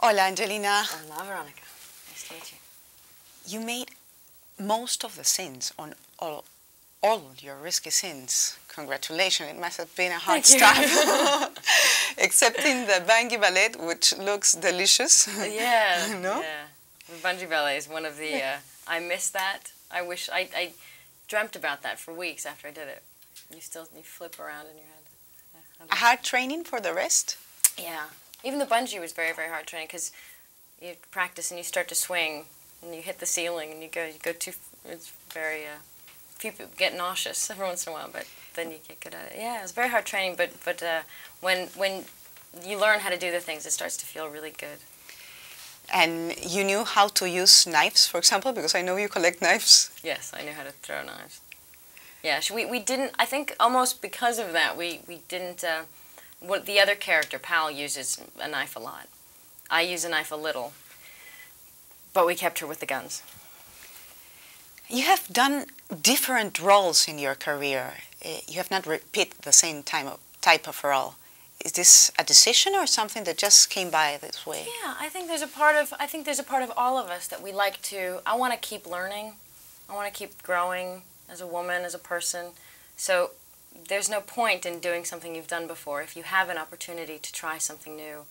Hola, Angelina. Hola, Veronica. Nice to meet you. You made most of the scenes on all your risky scenes. Congratulations, it must have been a hard Thank stuff. Except in the bungee ballet, which looks delicious. Yeah, No? yeah. The bungee ballet is one of the, I miss that. I dreamt about that for weeks after I did it. You flip around in your head. Yeah, A hard training for the rest? yeah. Even the bungee was very, very hard training because you practice and you start to swing and you hit the ceiling and you go too, it's very, few people get nauseous every once in a while, but then you get good at it. Yeah, it was very hard training, but when you learn how to do the things, it starts to feel really good. And you knew how to use knives, for example, because I know you collect knives. Yes, I knew how to throw knives. Yeah, we didn't, I think almost because of that, we didn't, what the other character, Pal, uses a knife a lot. I use a knife a little, but we kept her with the guns. You have done different roles in your career. You have not repeated the same type of role. Is this a decision or something that just came by this way? Yeah, I think there's a part of all of us that we like to. I want to keep learning. I want to keep growing as a woman, as a person. So there's no point in doing something you've done before if you have an opportunity to try something new.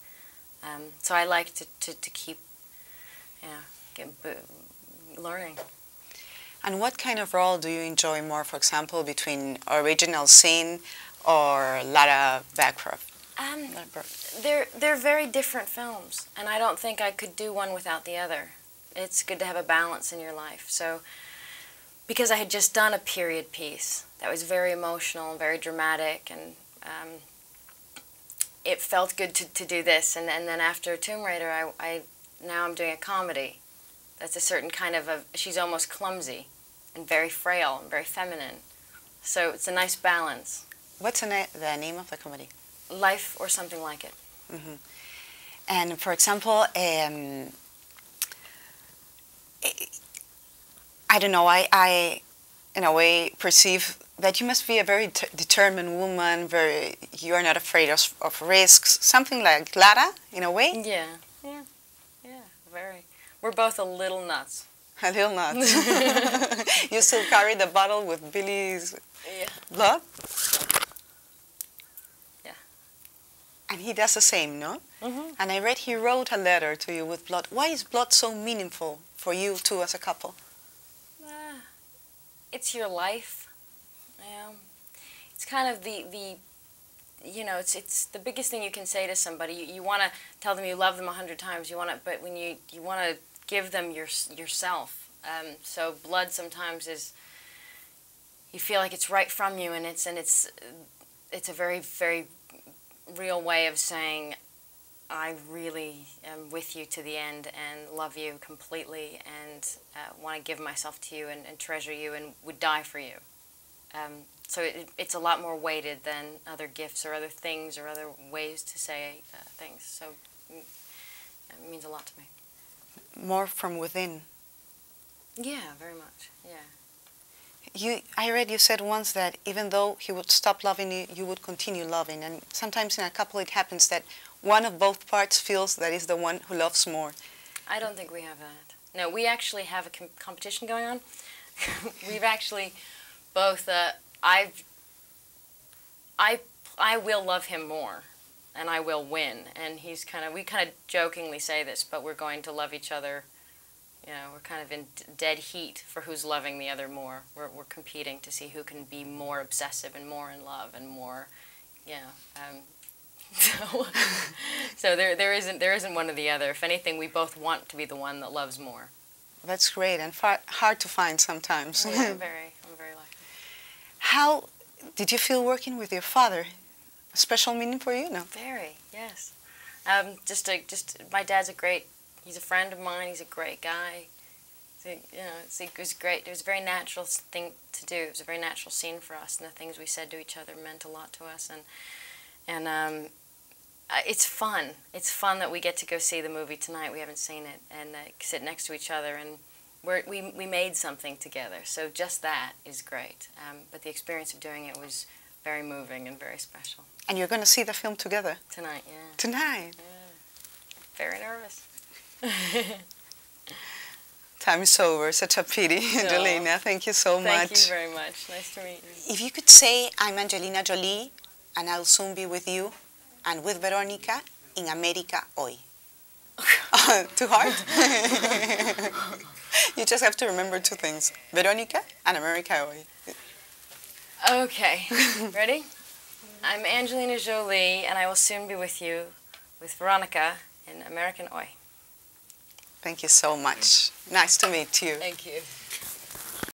So I like to keep, learning. And what kind of role do you enjoy more, for example, between original scene or Lara Bancroft? They're very different films, and I don't think I could do one without the other. It's good to have a balance in your life. So, because I had just done a period piece that was very emotional, very dramatic, and it felt good to do this. And then after Tomb Raider, now I'm doing a comedy. That's a certain kind of she's almost clumsy and very frail and very feminine. So it's a nice balance. What's the name of the comedy? Life or Something Like It. Mm-hmm. And for example, I don't know, I in a way perceive that you must be a very determined woman, you are not afraid of risks, something like Lara, in a way? Yeah, very. We're both a little nuts. A little nuts. You still carry the bottle with Billy's blood? And he does the same, no? Mm-hmm. And I read he wrote a letter to you with blood. Why is blood so meaningful for you two as a couple? It's your life. It's kind of it's the biggest thing you can say to somebody. You want to tell them you love them 100 times. But when you want to give them yourself. So blood sometimes is, you feel like it's right from you, and it's a very, very real way of saying, I really am with you to the end and love you completely and want to give myself to you and treasure you and would die for you. So it's a lot more weighted than other gifts or other things or other ways to say things. So it means a lot to me. More from within. Yeah, very much, yeah. I read you said once that even though he would stop loving you, you would continue loving. And sometimes in a couple it happens that one of both parts feels that is the one who loves more. I don't think we have that. No, we actually have a competition going on. We've actually both, I will love him more, and I will win. And we kind of jokingly say this, but we're going to love each other. We're kind of in dead heat for who's loving the other more. We're competing to see who can be more obsessive and more in love and more, so there isn't one or the other. If anything, we both want to be the one that loves more. That's great and hard to find sometimes. Yeah, I'm very lucky. How did you feel working with your father? A special meaning for you? No. Very, yes. My dad's he's a friend of mine. He's a great guy. It was great. It was a very natural thing to do. It was a very natural scene for us, and the things we said to each other meant a lot to us. And it's fun. It's fun that we get to go see the movie tonight. We haven't seen it, and sit next to each other, and we made something together. So just that is great. But the experience of doing it was very moving and very special. And you're going to see the film together? Tonight, yeah. Tonight? Yeah. very nervous. Time is over. Such a pity. Angelina, thank you so much. Thank you very much. Nice to meet you. If you could say, I'm Angelina Jolie, and I'll soon be with you, and with Veronica, in America hoy. Too hard? You just have to remember two things. Veronica and America hoy. Okay. Ready? I'm Angelina Jolie, and I will soon be with you, with Veronica, in American Oi. Thank you so much. Nice to meet you. Thank you.